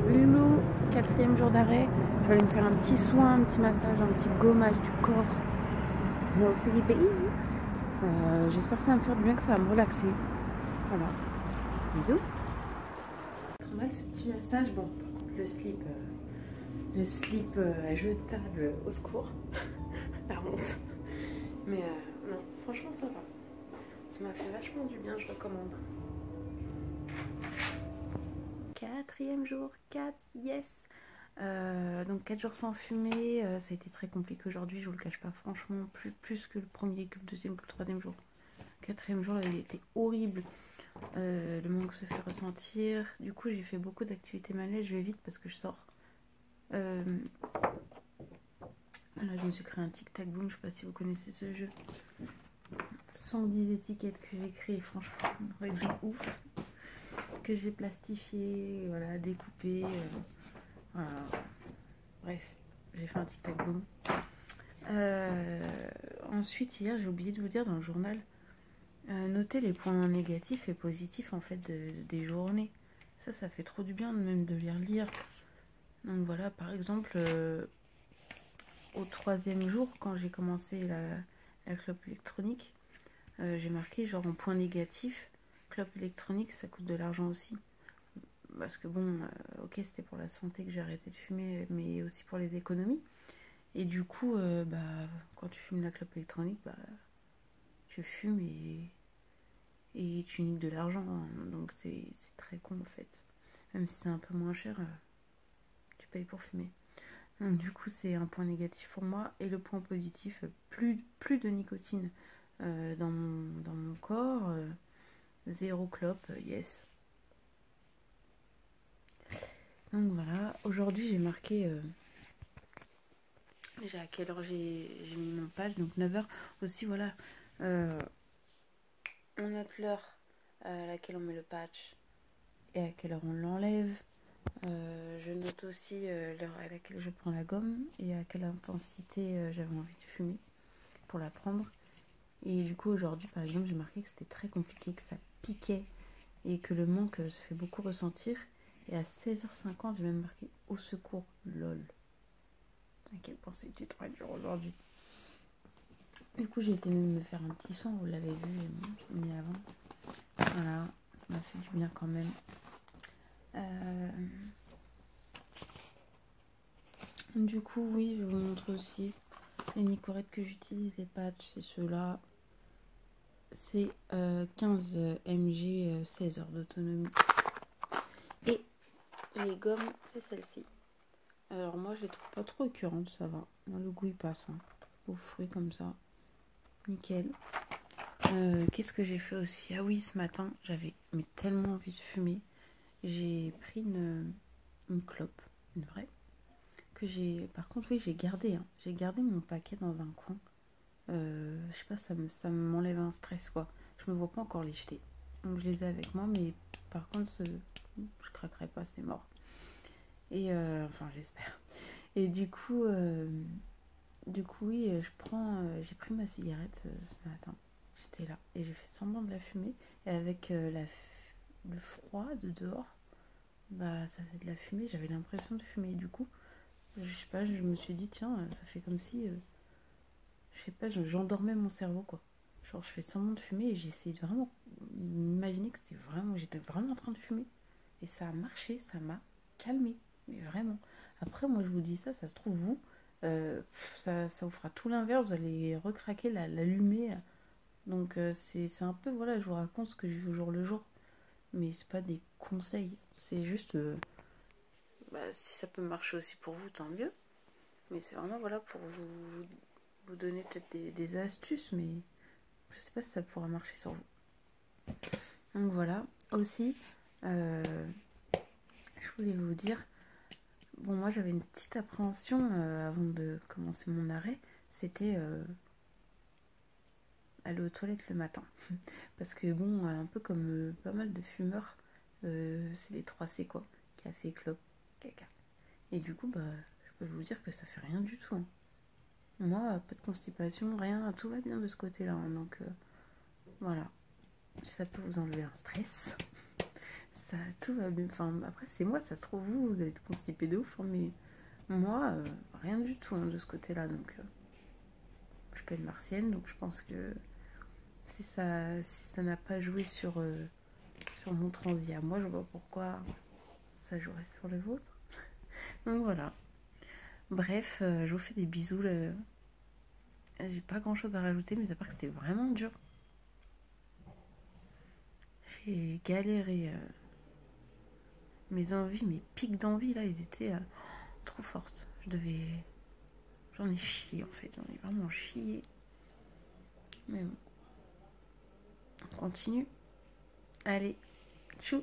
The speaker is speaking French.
Loulou, 4e jour d'arrêt. Je vais aller me faire un petit soin, un petit massage, un petit gommage du corps. No sleeping. J'espère que ça va me faire du bien, que ça va me relaxer. Voilà. Bisous. Trop mal ce petit massage. Bon, par contre, le slip jetable, au secours. La honte. Mais non, franchement, ça va. Ça m'a fait vachement du bien, je recommande. 4e jour, 4, yes. Donc 4 jours sans fumer, ça a été très compliqué aujourd'hui, je vous le cache pas, franchement, plus que le premier, que le deuxième, que le troisième jour. 4e jour, il était horrible. Le manque se fait ressentir. Du coup, j'ai fait beaucoup d'activités manuelles, je vais vite parce que je sors. Là, je me suis créé un tic-tac boom, je sais pas si vous connaissez ce jeu. 110 étiquettes que j'ai créées, franchement, un truc ouf. Que j'ai plastifié, voilà, découpé. Voilà. Bref, j'ai fait un tic-tac boom. Ensuite, hier, j'ai oublié de vous dire dans le journal, notez les points négatifs et positifs en fait des journées. Ça fait trop du bien même de les relire. Donc voilà, par exemple, au 3e jour, quand j'ai commencé la clope électronique, j'ai marqué genre en point négatif, clope électronique, ça coûte de l'argent aussi. Parce que bon, ok, c'était pour la santé que j'ai arrêté de fumer, mais aussi pour les économies. Et du coup, quand tu fumes la clope électronique, tu fumes et tu niques de l'argent. Hein. Donc c'est très con en fait. Même si c'est un peu moins cher, tu payes pour fumer. Donc du coup, c'est un point négatif pour moi. Et le point positif, plus de nicotine dans mon corps. Zéro clope, yes. Donc voilà, aujourd'hui j'ai marqué... déjà à quelle heure j'ai mis mon page, donc 9 h. Aussi voilà, on note l'heure à laquelle on met le patch et à quelle heure on l'enlève. Je note aussi l'heure à laquelle je prends la gomme et à quelle intensité j'avais envie de fumer pour la prendre. Et du coup aujourd'hui par exemple j'ai marqué que c'était très compliqué, que ça piquait et que le manque se fait beaucoup ressentir. Et à 16h50 j'ai même marqué au secours, lol. À quel point c'était très dur aujourd'hui. Du coup j'ai été même me faire un petit soin, vous l'avez vu, j'ai mis avant. Voilà, ça m'a fait du bien quand même. Du coup, oui, je vais vous montrer aussi les Nicorette que j'utilise, les patchs, c'est ceux-là. C'est 15 mg, 16 heures d'autonomie. Et les gommes, c'est celle-ci. Alors moi, je les trouve pas trop écœurantes, ça va. Moi, le goût, il passe. Hein. Aux fruits comme ça. Nickel. Qu'est-ce que j'ai fait aussi? Ah oui, ce matin, j'avais tellement envie de fumer. J'ai pris une clope, une vraie. Que j'ai... Par contre, oui, j'ai gardé. Hein. J'ai gardé mon paquet dans un coin. Je sais pas, ça m'enlève un stress quoi. Je me vois pas encore les jeter. Donc je les ai avec moi, mais par contre, je craquerai pas, c'est mort. Et enfin, j'espère. Et du coup, oui, j'ai pris ma cigarette ce matin. J'étais là et j'ai fait semblant de la fumer. Et avec le froid de dehors, ça faisait de la fumée. J'avais l'impression de fumer. Du coup, je sais pas, je me suis dit, tiens, ça fait comme si. Je sais pas, j'endormais mon cerveau quoi. Genre je fais semblant de fumer et j'ai essayé de vraiment imaginer que j'étais vraiment en train de fumer. Et ça a marché, ça m'a calmé, mais vraiment. Après moi je vous dis ça se trouve vous, ça vous fera tout l'inverse, vous allez recraquer, l'allumer. Donc c'est un peu, voilà, je vous raconte ce que je vis au jour le jour. Mais c'est pas des conseils, c'est juste, si ça peut marcher aussi pour vous, tant mieux. Mais c'est vraiment, voilà, pour vous donner peut-être des astuces, mais je sais pas si ça pourra marcher sur vous. Donc voilà. Aussi, je voulais vous dire, bon moi j'avais une petite appréhension avant de commencer mon arrêt, c'était aller aux toilettes le matin. Parce que bon, un peu comme pas mal de fumeurs, c'est les 3 C quoi, café, clope, caca. Et du coup, je peux vous dire que ça fait rien du tout. Hein. Moi, pas de constipation, rien, tout va bien de ce côté-là. Hein, donc voilà. Ça peut vous enlever un stress. ça, tout va bien. Enfin, après, c'est moi, ça se trouve, vous allez être constipé de ouf, hein, mais moi, rien du tout hein, de ce côté-là. Donc, je suis pas une martienne, donc je pense que si ça n'a pas joué sur mon transi à moi, je vois pas pourquoi ça jouerait sur le vôtre. Donc voilà. Bref, je vous fais des bisous. J'ai pas grand chose à rajouter, mais à part que c'était vraiment dur. J'ai galéré. Mes envies, mes pics d'envie, là, ils étaient trop fortes. J'en ai chié, en fait. J'en ai vraiment chié. Mais bon, on continue. Allez, tchou.